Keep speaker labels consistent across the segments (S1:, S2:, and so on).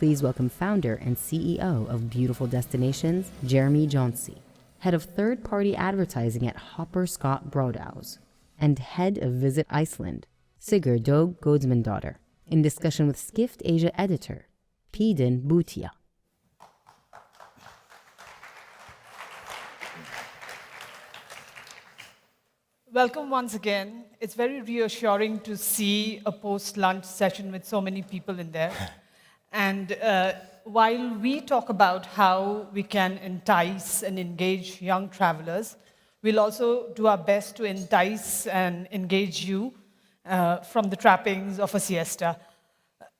S1: please welcome founder and CEO of Beautiful Destinations, Jeremy Jauncey, head of third-party advertising at Hopper Scott Brodows, and head of Visit Iceland, Sigríður Dögg Guðmundsdóttir, in discussion with Skift Asia editor, Peden Bhutia.
S2: Welcome once again. It's very reassuring to see a post-lunch session with so many people in there. And while we talk about how we can entice and engage young travelers, we'll also do our best to entice and engage you from the trappings of a siesta.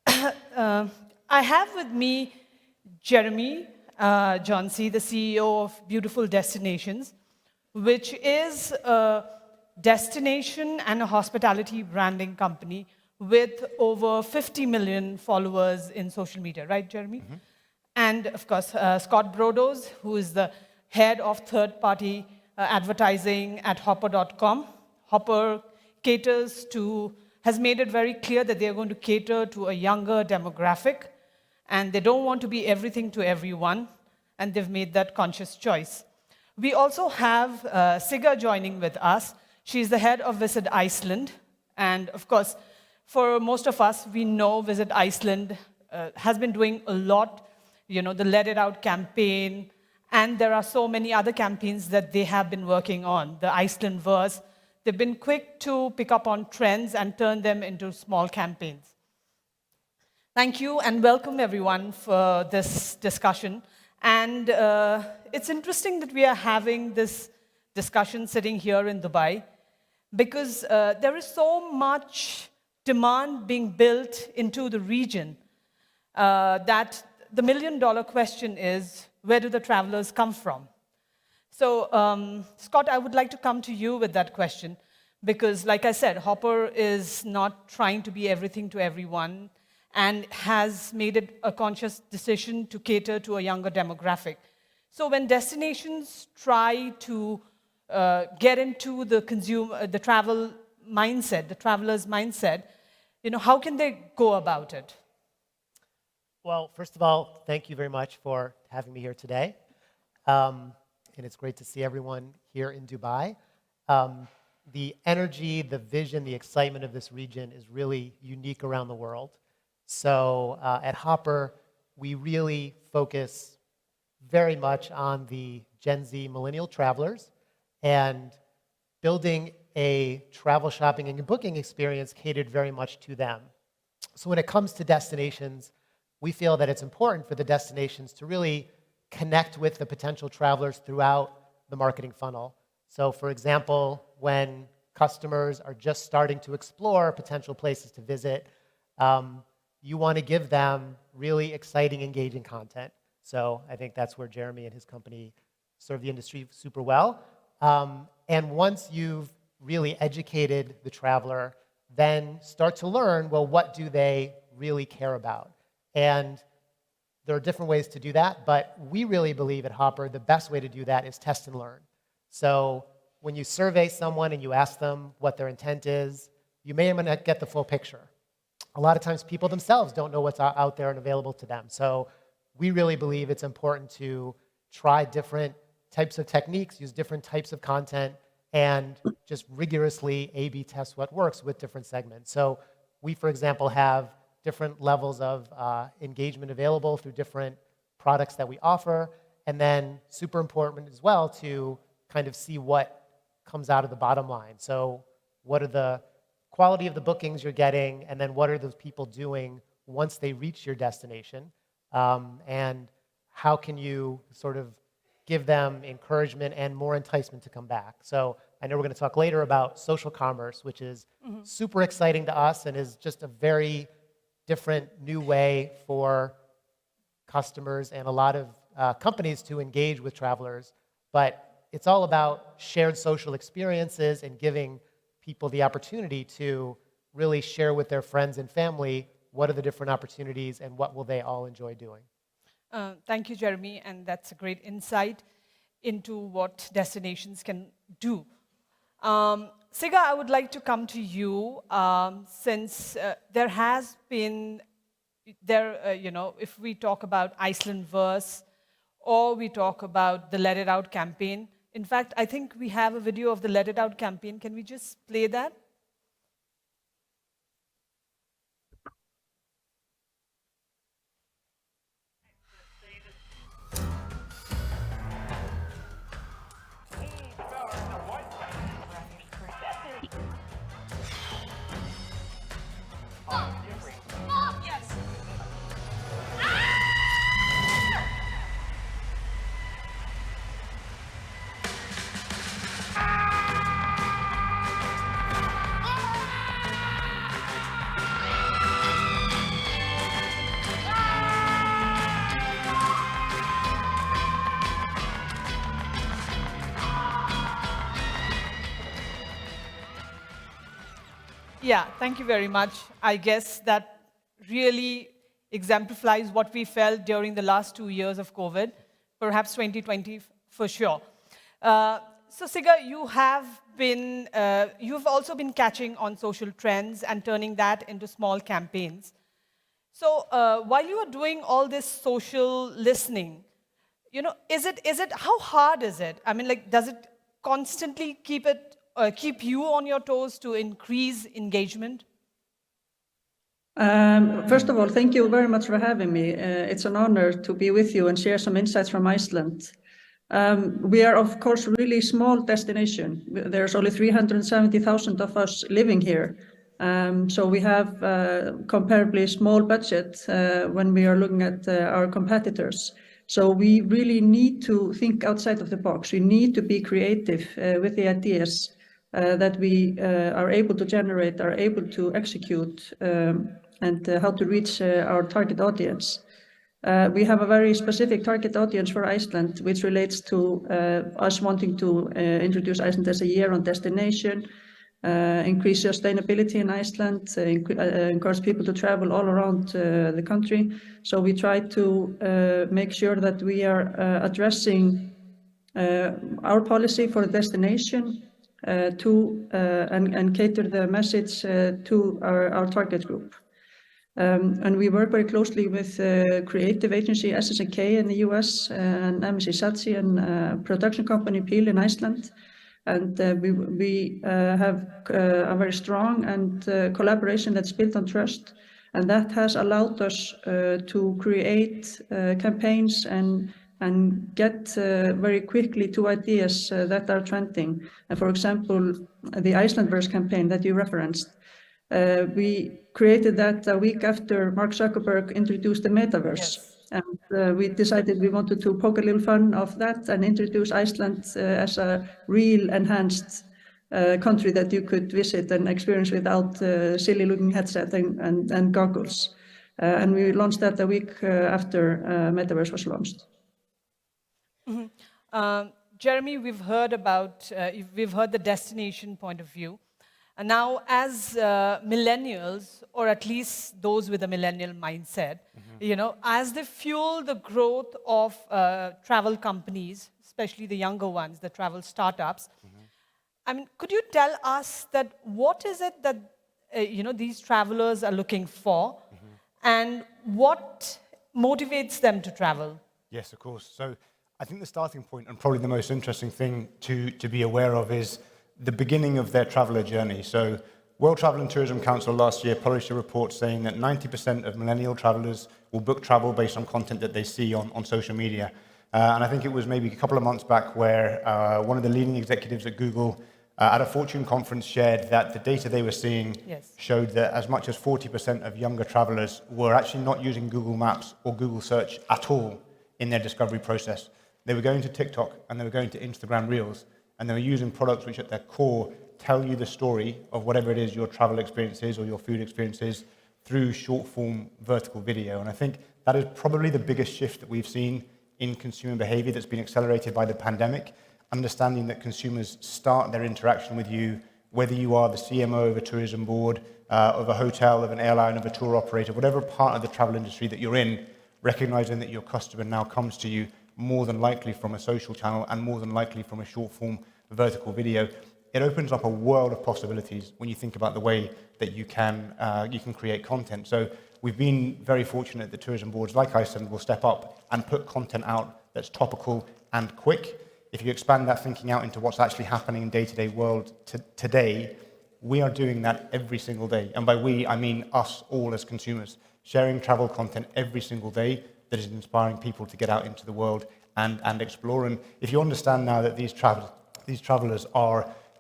S2: I have with me Jeremy Jauncey, the CEO of Beautiful Destinations, which is a destination and a hospitality branding company with over 50 million followers in social media, right, Jeremy? Mm-hmm. And of course, Scott Brodows, who is the head of third-party advertising at Hopper.com. Hopper has made it very clear that they're going to cater to a younger demographic, and they don't want to be everything to everyone, and they've made that conscious choice. We also have Sigríður joining with us. She's the head of Visit Iceland, and of course, for most of us, we know Visit Iceland has been doing a lot, the Let It Out campaign, and there are so many other campaigns that they have been working on, the Iceland verse. They've been quick to pick up on trends and turn them into small campaigns. Thank you, and welcome everyone for this discussion. And it's interesting that we are having this discussion sitting here in Dubai, because there is so much demand being built into the region that the million-dollar question is, where do the travelers come from? So, Scott, I would like to come to you with that question, because, like I said, Hopper is not trying to be everything to everyone and has made it a conscious decision to cater to a younger demographic. So when destinations try to get into the travel mindset, the traveler's mindset, how can they go about it?
S3: Well, first of all, thank you very much for having me here today. And it's great to see everyone here in Dubai. The energy, the vision, the excitement of this region is really unique around the world. So at Hopper, we really focus very much on the Gen Z millennial travelers and building a travel shopping and booking experience catered very much to them. So when it comes to destinations, we feel that it's important for the destinations to really connect with the potential travelers throughout the marketing funnel. So for example, when customers are just starting to explore potential places to visit, you want to give them really exciting, engaging content. So I think that's where Jeremy and his company serve the industry super well. And once you've really educated the traveler, then start to learn, well, what do they really care about? And there are different ways to do that, but we really believe at Hopper the best way to do that is test and learn. So when you survey someone and you ask them what their intent is, you may or may not get the full picture. A lot of times people themselves don't know what's out there and available to them. So we really believe it's important to try different types of techniques, use different types of content, and just rigorously A/B test what works with different segments. So we, for example, have different levels of engagement available through different products that we offer, and then super important as well to kind of see what comes out of the bottom line. So what are the quality of the bookings you're getting, and then what are those people doing once they reach your destination, and how can you sort of give them encouragement and more enticement to come back. So I know we're going to talk later about social commerce, which is super exciting to us and is just a very different new way for customers and a lot of companies to engage with travelers. But it's all about shared social experiences and giving people the opportunity to really share with their friends and family what are the different opportunities and what will they all enjoy doing.
S2: Thank you, Jeremy, and that's a great insight into what destinations can do. Siga, I would like to come to you since there has been if we talk about Iceland verse, or we talk about the Let It Out campaign. In fact, I think we have a video of the Let It Out campaign. Can we just play that? Yeah, thank you very much. I guess that really exemplifies what we felt during the last 2 years of COVID, perhaps 2020 for sure. So Sigríður, you've also been catching on social trends and turning that into small campaigns. So while you are doing all this social listening, how hard is it? I mean, does it constantly keep you on your toes to increase engagement?
S4: First of all, thank you very much for having me. It's an honor to be with you and share some insights from Iceland. We are, of course, a really small destination. There's only 370,000 of us living here. So we have a comparably small budget when we are looking at our competitors. So we really need to think outside of the box. We need to be creative with the ideas that we are able to generate, are able to execute, and how to reach our target audience. We have a very specific target audience for Iceland, which relates to us wanting to introduce Iceland as a year-round destination, increase sustainability in Iceland, encourage people to travel all around the country. So we try to make sure that we are addressing our policy for the destination and cater the message to our target group. And we work very closely with creative agency SSK in the US and MSC Saatchi and production company Peel in Iceland. And we have a very strong and collaboration that's built on trust. And that has allowed us to create campaigns and get very quickly to ideas that are trending. For example, the Iceland verse campaign that you referenced, we created that a week after Mark Zuckerberg introduced the metaverse. Yes. And we decided we wanted to poke a little fun of that and introduce Iceland as a real enhanced country that you could visit and experience without silly looking headset and goggles. And we launched that a week after metaverse was launched.
S2: Mm-hmm. Jeremy, we've heard the destination point of view. And now, as millennials, or at least those with a millennial mindset, as they fuel the growth of travel companies, especially the younger ones, the travel startups, I mean, could you tell us that what is it that these travelers are looking for, and what motivates them to travel?
S5: Yes, of course. So I think the starting point, and probably the most interesting thing to be aware of, is the beginning of their traveller journey. So World Travel and Tourism Council last year published a report saying that 90% of millennial travellers will book travel based on content that they see on social media. And I think it was maybe a couple of months back where one of the leading executives at Google at a Fortune conference shared that the data they were seeing showed that as much as 40% of younger travellers were actually not using Google Maps or Google Search at all in their discovery process. They were going to TikTok and they were going to Instagram Reels, and they were using products which at their core tell you the story of whatever it is your travel experience is or your food experience is through short form vertical video. And I think that is probably the biggest shift that we've seen in consumer behavior that's been accelerated by the pandemic, understanding that consumers start their interaction with you, whether you are the CMO of a tourism board, of a hotel, of an airline, of a tour operator, whatever part of the travel industry that you're in, recognizing that your customer now comes to you more than likely from a social channel and more than likely from a short form vertical video. it opens up a world of possibilities when you think about the way that you can create content. So we've been very fortunate that tourism boards like Iceland will step up and put content out that's topical and quick. If you expand that thinking out into what's actually happening in day-to-day world today, we are doing that every single day. And by we, I mean us all as consumers, sharing travel content every single day that is inspiring people to get out into the world and explore. And if you understand now that these travelers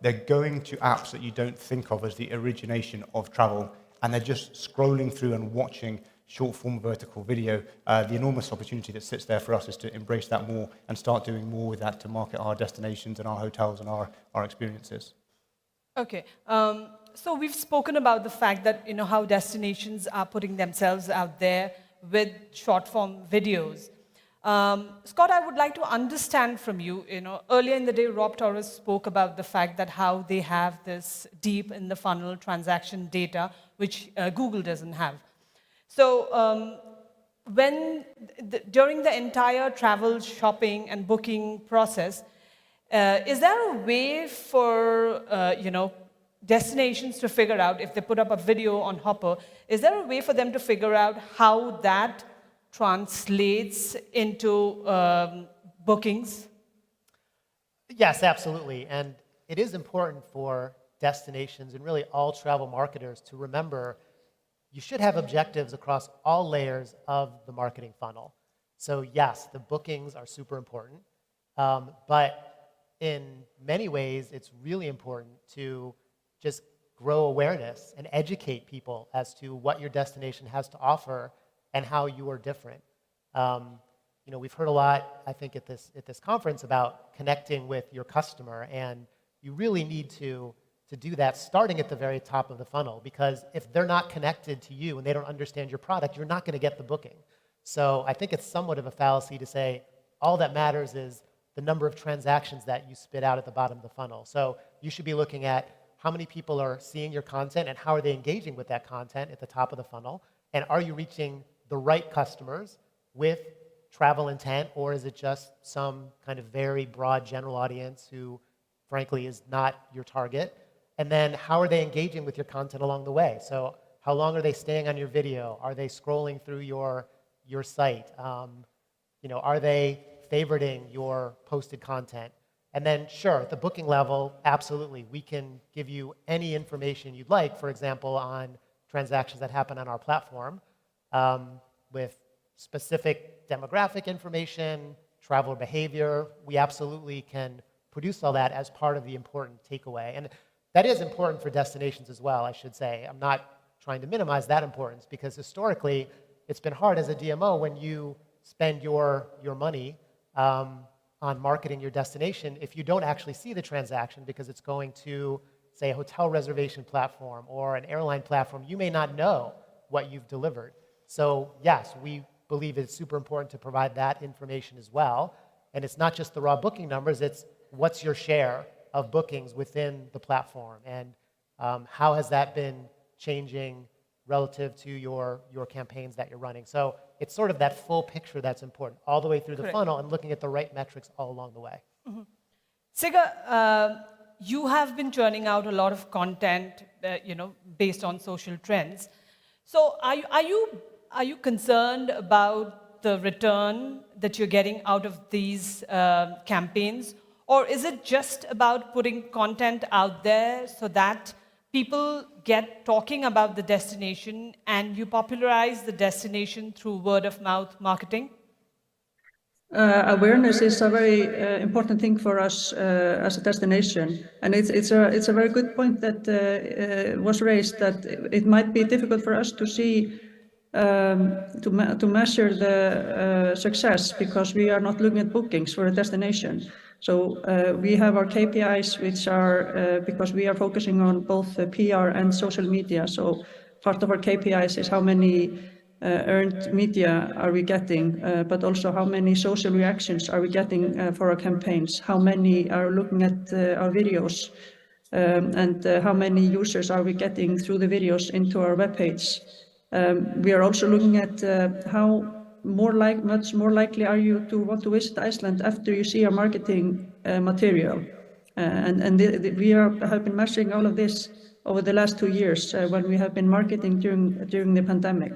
S5: they're going to apps that you don't think of as the origination of travel, and they're just scrolling through and watching short-form vertical video. The enormous opportunity that sits there for us is to embrace that more and start doing more with that to market our destinations and our hotels and our experiences.
S2: Okay, so we've spoken about the fact that, how destinations are putting themselves out there with short-form videos. Scott, I would like to understand from you, earlier in the day, Rob Torres spoke about the fact that how they have this deep in the funnel transaction data, which Google doesn't have. So during the entire travel, shopping, and booking process, is there a way for, destinations to figure out, if they put up a video on Hopper, is there a way for them to figure out how that translates into bookings?
S3: Yes, absolutely. And it is important for destinations and really all travel marketers to remember you should have objectives across all layers of the marketing funnel. So yes, the bookings are super important, but in many ways, it's really important to just grow awareness and educate people as to what your destination has to offer and how you are different. We've heard a lot, I think, at this conference about connecting with your customer, and you really need to do that starting at the very top of the funnel, because if they're not connected to you and they don't understand your product, you're not going to get the booking. So I think it's somewhat of a fallacy to say all that matters is the number of transactions that you spit out at the bottom of the funnel. So you should be looking at how many people are seeing your content and how are they engaging with that content at the top of the funnel, and are you reaching the right customers with travel intent, or is it just some kind of very broad general audience who, frankly, is not your target? And then how are they engaging with your content along the way? So how long are they staying on your video? Are they scrolling through your site? Are they favoriting your posted content? And then, sure, at the booking level, absolutely, we can give you any information you'd like, for example, on transactions that happen on our platform, with specific demographic information, traveler behavior. We absolutely can produce all that as part of the important takeaway. And that is important for destinations as well, I should say. I'm not trying to minimize that importance, because historically, it's been hard as a DMO when you spend your money on marketing your destination if you don't actually see the transaction, because it's going to, say, a hotel reservation platform or an airline platform. You may not know what you've delivered. So yes, we believe it's super important to provide that information as well. And it's not just the raw booking numbers, it's what's your share of bookings within the platform, and how has that been changing relative to your campaigns that you're running. So it's sort of that full picture that's important, all the way through the funnel, and looking at the right metrics all along the way.
S2: Mm-hmm. Sigga, you have been churning out a lot of content, based on social trends. So are you concerned about the return that you're getting out of these campaigns? Or is it just about putting content out there so that people get talking about the destination and you popularize the destination through word-of-mouth marketing?
S4: Awareness is a very important thing for us as a destination, and it's a very good point that was raised, that it might be difficult for us to see to measure the success, because we are not looking at bookings for a destination. So we have our KPIs, which are because we are focusing on both PR and social media. So part of our KPIs is how many earned media are we getting, but also how many social reactions are we getting for our campaigns, how many are looking at our videos, and how many users are we getting through the videos into our webpage. We are also looking at how much more likely are you to want to visit Iceland after you see our marketing material. We have been measuring all of this over the last 2 years when we have been marketing during the pandemic.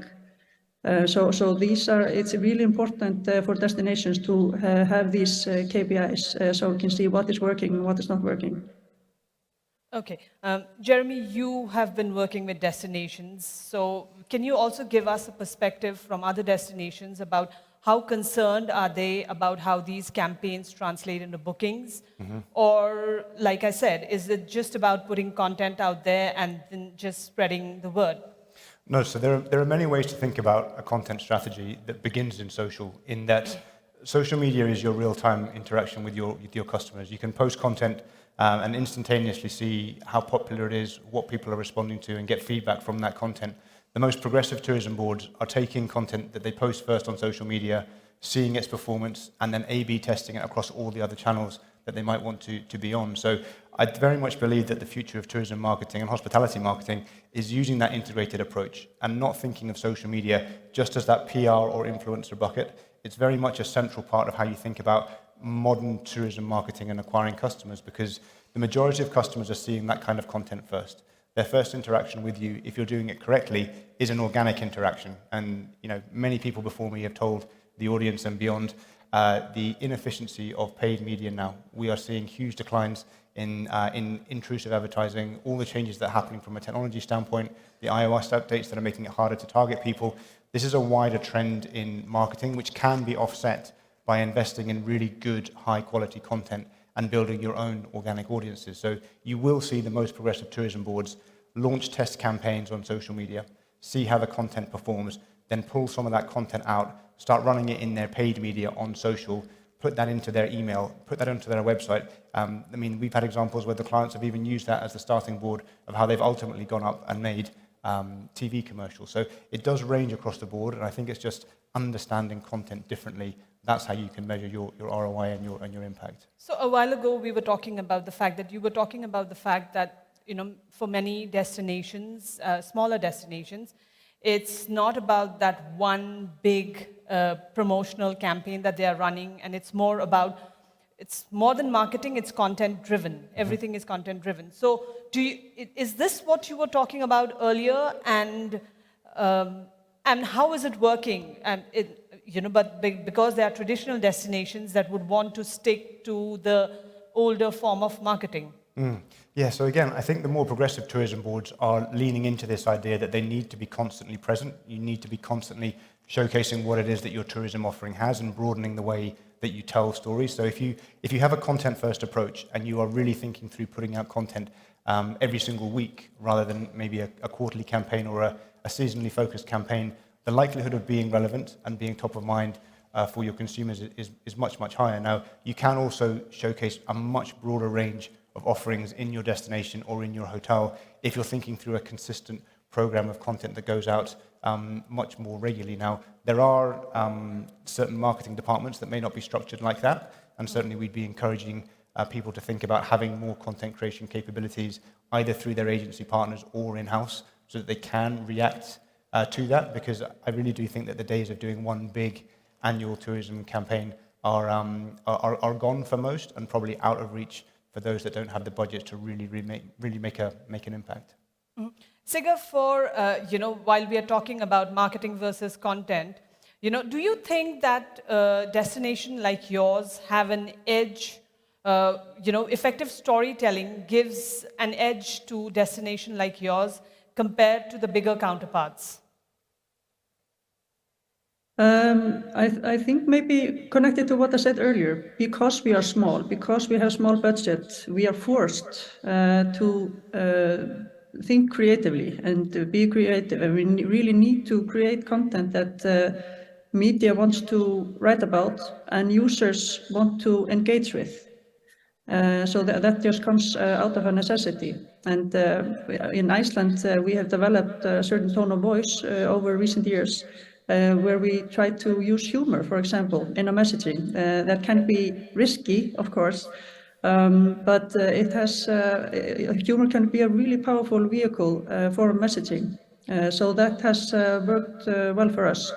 S4: So it's really important for destinations to have these KPIs so we can see what is working and what is not working.
S2: Okay. Jeremy, you have been working with destinations. So can you also give us a perspective from other destinations about how concerned are they about how these campaigns translate into bookings? Or, like I said, is it just about putting content out there and then just spreading the word?
S5: No, so there are many ways to think about a content strategy that begins in social, in that social media is your real-time interaction with your customers. You can post content and instantaneously see how popular it is, what people are responding to, and get feedback from that content. The most progressive tourism boards are taking content that they post first on social media, seeing its performance, and then A/B testing it across all the other channels that they might want to be on. So I very much believe that the future of tourism marketing and hospitality marketing is using that integrated approach and not thinking of social media just as that PR or influencer bucket. It's very much a central part of how you think about modern tourism marketing and acquiring customers, because the majority of customers are seeing that kind of content first. Their first interaction with you, if you're doing it correctly, is an organic interaction. And many people before me have told the audience and beyond the inefficiency of paid media now. We are seeing huge declines in intrusive advertising, all the changes that are happening from a technology standpoint, the iOS updates that are making it harder to target people. This is a wider trend in marketing which can be offset by investing in really good, high-quality content and building your own organic audiences. So you will see the most progressive tourism boards launch test campaigns on social media, see how the content performs, then pull some of that content out, start running it in their paid media on social, put that into their email, put that into their website. We've had examples where the clients have even used that as the starting board of how they've ultimately gone up and made TV commercials. So it does range across the board, and I think it's just understanding content differently. That's how you can measure your ROI and your impact.
S2: So a while ago, we were talking about the fact that for many destinations, smaller destinations, it's not about that one big promotional campaign that they are running, and it's more than marketing, it's content driven. Everything is content driven. So is this what you were talking about earlier, and how is it working? But because there are traditional destinations that would want to stick to the older form of marketing.
S5: Yeah, so again, I think the more progressive tourism boards are leaning into this idea that they need to be constantly present. You need to be constantly showcasing what it is that your tourism offering has and broadening the way that you tell stories. So if you have a content-first approach and you are really thinking through putting out content every single week rather than maybe a quarterly campaign or a seasonally focused campaign, the likelihood of being relevant and being top of mind for your consumers is much, much higher. Now, you can also showcase a much broader range of offerings in your destination or in your hotel if you're thinking through a consistent program of content that goes out much more regularly. Now, there are certain marketing departments that may not be structured like that, and certainly we'd be encouraging people to think about having more content creation capabilities either through their agency partners or in-house so that they can react to that, because I really do think that the days of doing one big annual tourism campaign are gone for most and probably out of reach for those that don't have the budget to really make an impact.
S2: Mm-hmm. Sigurd, while we are talking about marketing versus content, do you think that a destination like yours have an edge? Effective storytelling gives an edge to destination like yours compared to the bigger counterparts?
S4: I think maybe connected to what I said earlier, because we are small, because we have small budget, we are forced to think creatively and to be creative. And we really need to create content that media wants to write about and users want to engage with. So that just comes out of a necessity. And in Iceland, we have developed a certain tone of voice over recent years, where we try to use humor, for example, in a messaging. That can be risky, of course, but humor can be a really powerful vehicle for messaging. So that has worked well for us.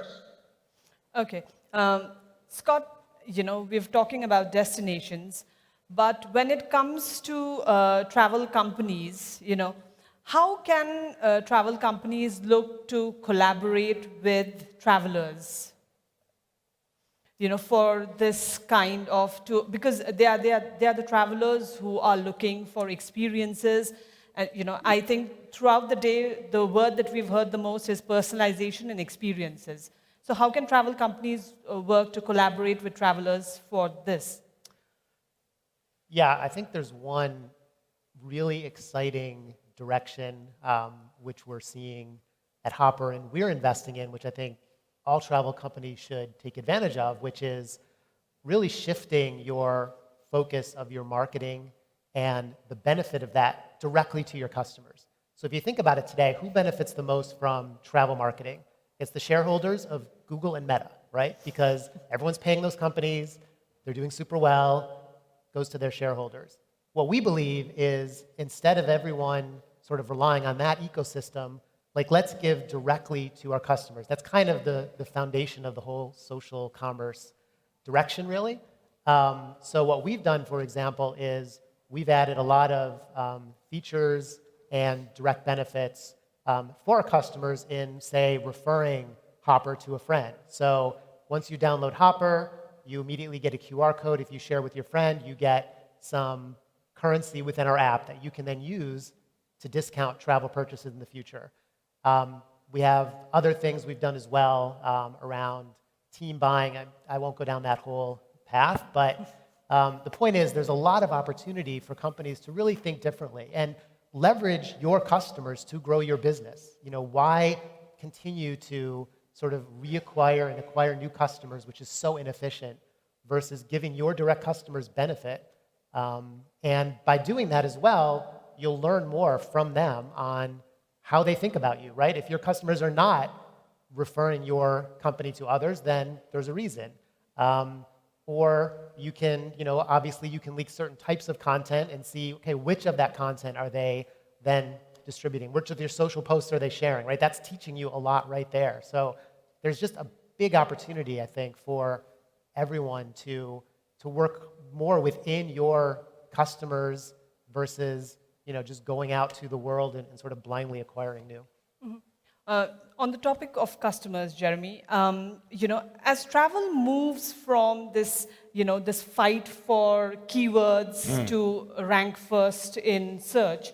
S2: Okay. Scott, we're talking about destinations. But when it comes to travel companies, how can travel companies look to collaborate with travelers? For this kind of because they are the travelers who are looking for experiences. And I think throughout the day, the word that we've heard the most is personalization and experiences. So how can travel companies work to collaborate with travelers for this?
S3: Yeah, I think there's one really exciting direction which we're seeing at Hopper and we're investing in, which I think all travel companies should take advantage of, which is really shifting your focus of your marketing and the benefit of that directly to your customers. So if you think about it today, who benefits the most from travel marketing? It's the shareholders of Google and Meta, right? Because everyone's paying those companies, they're doing super well, goes to their shareholders. What we believe is instead of everyone sort of relying on that ecosystem, let's give directly to our customers. That's kind of the foundation of the whole social commerce direction, really. So what we've done, for example, is we've added a lot of features and direct benefits for our customers in, say, referring Hopper to a friend. So once you download Hopper, you immediately get a QR code. If you share with your friend, you get some currency within our app that you can then use to discount travel purchases in the future. We have other things we've done as well around team buying. I won't go down that whole path, but the point is there's a lot of opportunity for companies to really think differently and leverage your customers to grow your business. Why continue to sort of reacquire and acquire new customers, which is so inefficient, versus giving your direct customers benefit. And by doing that as well, you'll learn more from them on how they think about you, right? If your customers are not referring your company to others, then there's a reason. Or you can, obviously you can leak certain types of content and see, okay, which of that content are they then distributing? Which of your social posts are they sharing, right? That's teaching you a lot right there. So there's just a big opportunity, I think, for everyone to work more within your customers versus, just going out to the world and sort of blindly acquiring new.
S2: Mm-hmm. On the topic of customers, Jeremy, as travel moves from this, this fight for keywords to rank first in search,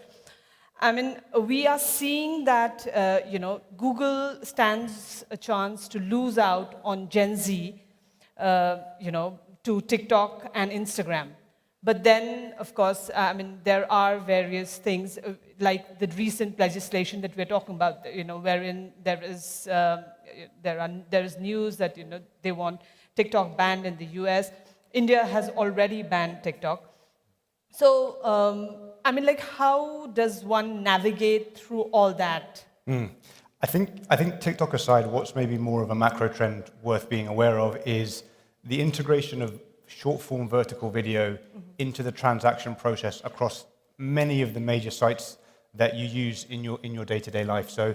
S2: we are seeing that, Google stands a chance to lose out on Gen Z, to TikTok and Instagram. But then, of course, there are various things like the recent legislation that we're talking about, wherein there is news that they want TikTok banned in the US. India has already banned TikTok. So, how does one navigate through all that?
S5: I think TikTok aside, what's maybe more of a macro trend worth being aware of is the integration of short-form vertical video into the transaction process across many of the major sites that you use in your day-to-day life. So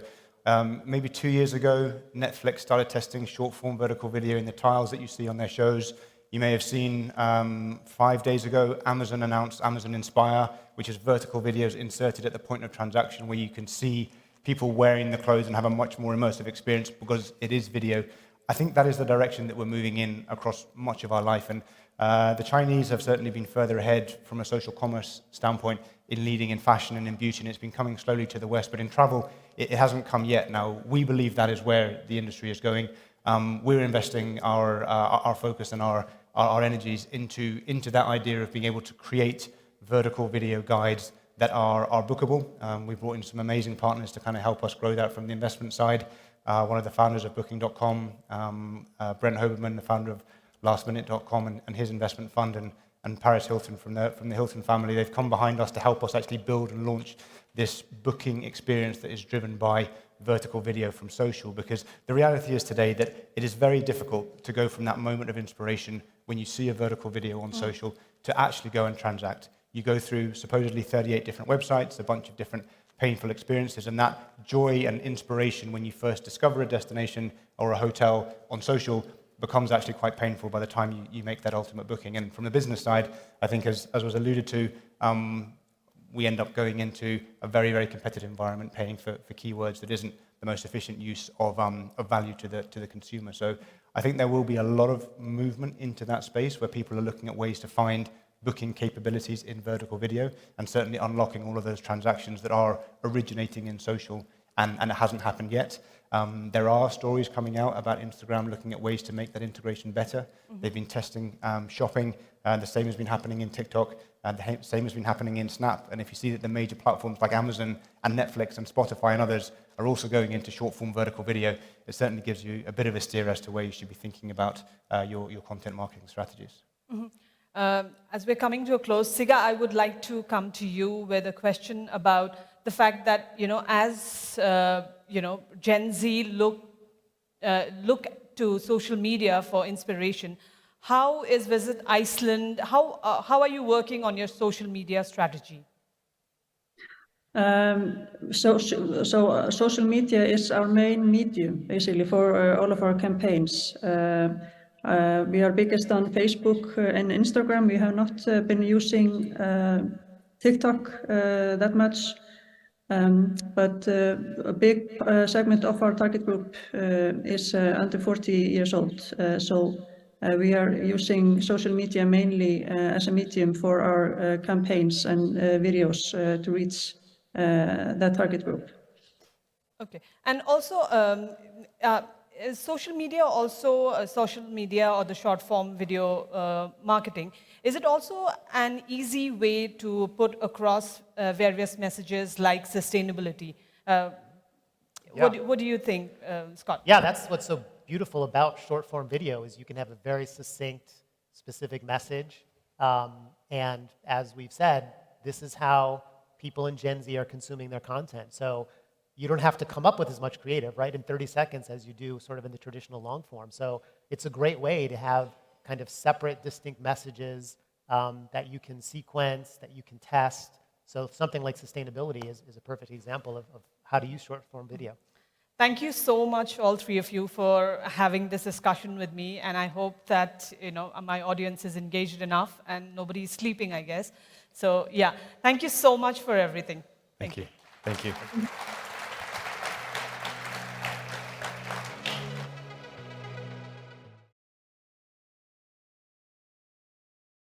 S5: maybe 2 years ago, Netflix started testing short-form vertical video in the tiles that you see on their shows. You may have seen 5 days ago, Amazon announced Amazon Inspire, which is vertical videos inserted at the point of transaction where you can see people wearing the clothes and have a much more immersive experience because it is video. I think that is the direction that we're moving in across much of our life. And the Chinese have certainly been further ahead from a social commerce standpoint in leading in fashion and in beauty, and it's been coming slowly to the West. But in travel, it hasn't come yet. Now, we believe that is where the industry is going. We're investing our focus and our energies into that idea of being able to create vertical video guides that are bookable. We've brought in some amazing partners to kind of help us grow that from the investment side. One of the founders of Booking.com, Brent Hoberman, the founder of LastMinute.com and his investment fund, and Paris Hilton from the Hilton family, they've come behind us to help us actually build and launch this booking experience that is driven by vertical video from social. Because the reality is today that it is very difficult to go from that moment of inspiration when you see a vertical video on social to actually go and transact. You go through supposedly 38 different websites, a bunch of different painful experiences, and that joy and inspiration when you first discover a destination or a hotel on social becomes actually quite painful by the time you make that ultimate booking. And from the business side, I think as was alluded to, we end up going into a very, very competitive environment, paying for keywords that isn't the most efficient use of value to the consumer. So I think there will be a lot of movement into that space where people are looking at ways to find booking capabilities in vertical video, and certainly unlocking all of those transactions that are originating in social, and it hasn't happened yet. There are stories coming out about Instagram looking at ways to make that integration better. Mm-hmm. They've been testing shopping. The same has been happening in TikTok. The same has been happening in Snap. And if you see that the major platforms like Amazon and Netflix and Spotify and others are also going into short-form vertical video, it certainly gives you a bit of a steer as to where you should be thinking about your content marketing strategies. Mm-hmm.
S2: As we're coming to a close, Siga, I would like to come to you with a question about the fact that, as Gen Z look to social media for inspiration. How is Visit Iceland? How are you working on your social media strategy?
S4: Social media is our main medium, basically, for all of our campaigns. We are biggest on Facebook and Instagram. We have not been using TikTok that much, but a big segment of our target group is under 40 years old. So we are using social media mainly as a medium for our campaigns and videos to reach that target group.
S2: Okay, and also is social media also social media or the short form video marketing? Is it also an easy way to put across various messages like sustainability? What do you think, Scott?
S3: Yeah, that's what's so beautiful about short form video is you can have a very succinct, specific message. And as we've said, this is how people in Gen Z are consuming their content. So you don't have to come up with as much creative, right, in 30 seconds as you do sort of in the traditional long form. So it's a great way to have kind of separate, distinct messages that you can sequence, that you can test. So something like sustainability is a perfect example of how to use short form video.
S2: Thank you so much, all three of you, for having this discussion with me. And I hope that my audience is engaged enough and nobody is sleeping, I guess. So yeah, thank you so much for everything.
S5: Thank you. Thank you.